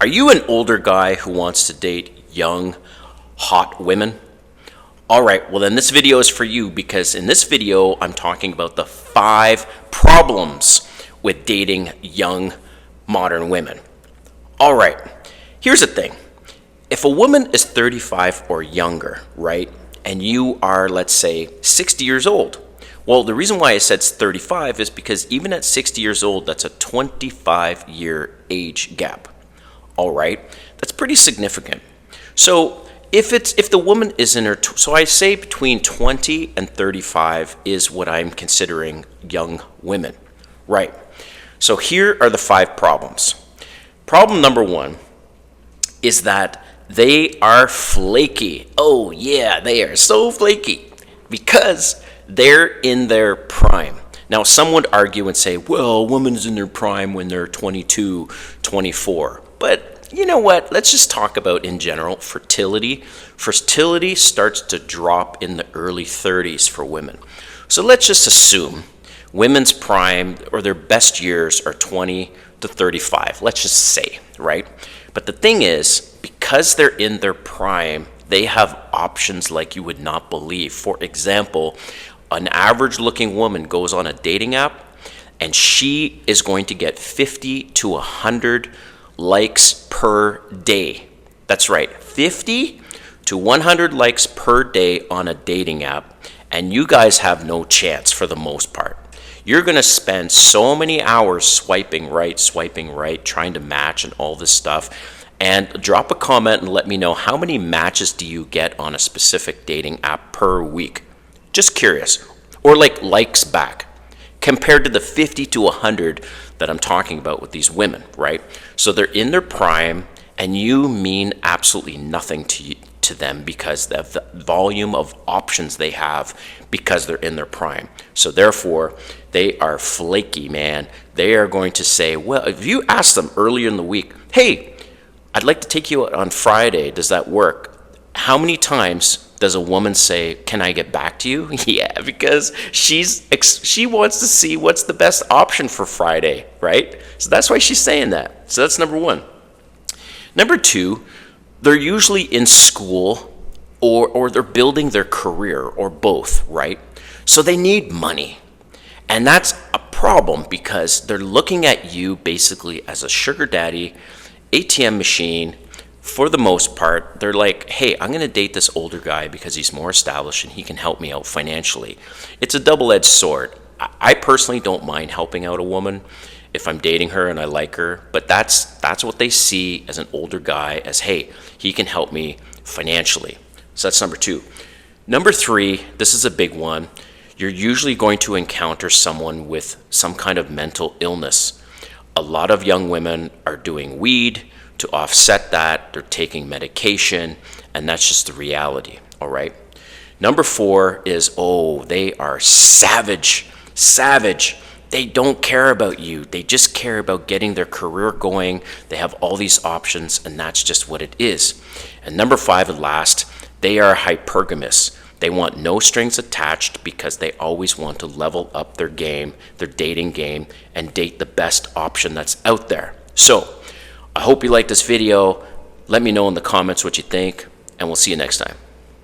Are you an older guy who wants to date young, hot women? All right, well then this video is for you, because in this video I'm talking about the 5 problems with dating young, modern women. All right, here's the thing. If a woman is 35 or younger, right, and you are, let's say, 60 years old, well, the reason why I said 35 is because even at 60 years old, that's a 25-year age gap. All right, that's pretty significant. So if the woman is in her, so I say between 20 and 35 is what I'm considering young women, right? So here are the 5 problems. Problem number 1 is that they are flaky. Oh yeah, they are so flaky because they're in their prime. Now, some would argue and say, well, a woman's in their prime when they're 22, 24. But you know what? Let's just talk about, in general, fertility. Fertility starts to drop in the early 30s for women. So let's just assume women's prime or their best years are 20 to 35. Let's just say, right? But the thing is, because they're in their prime, they have options like you would not believe. For example, an average-looking woman goes on a dating app, and she is going to get 50 to 100 likes per day. That's right, 50 to 100 likes per day on a dating app, and you guys have no chance for the most part. You're going to spend so many hours swiping right, trying to match and all this stuff. And drop a comment and let me know, how many matches do you get on a specific dating app per week? Just curious. Or like likes back, compared to the 50 to 100 that I'm talking about with these women, right? So they're in their prime, and you mean absolutely nothing to them because of the volume of options they have because they're in their prime. So therefore, they are flaky, man. They are going to say, well, if you ask them earlier in the week, hey, I'd like to take you out on Friday, does that work? How many times does a woman say, can I get back to you? Yeah, because she wants to see what's the best option for Friday, right? So that's why she's saying that. So that's number 1. Number 2, they're usually in school or they're building their career, or both, right? So they need money. And that's a problem because they're looking at you basically as a sugar daddy, ATM machine. For the most part, they're like, hey, I'm going to date this older guy because he's more established and he can help me out financially. It's a double-edged sword. I personally don't mind helping out a woman if I'm dating her and I like her, but that's what they see as an older guy, as, hey, he can help me financially. So that's number 2. Number 3, this is a big one. You're usually going to encounter someone with some kind of mental illness. A lot of young women are doing weed to offset that. They're taking medication, and that's just the reality, all right? Number 4 is, oh, they are savage. They don't care about you. They just care about getting their career going. They have all these options, and that's just what it is. And number 5 and last, they are hypergamous. They want no strings attached because they always want to level up their game, their dating game, and date the best option that's out there. So I hope you like this video. Let me know in the comments what you think, and we'll see you next time.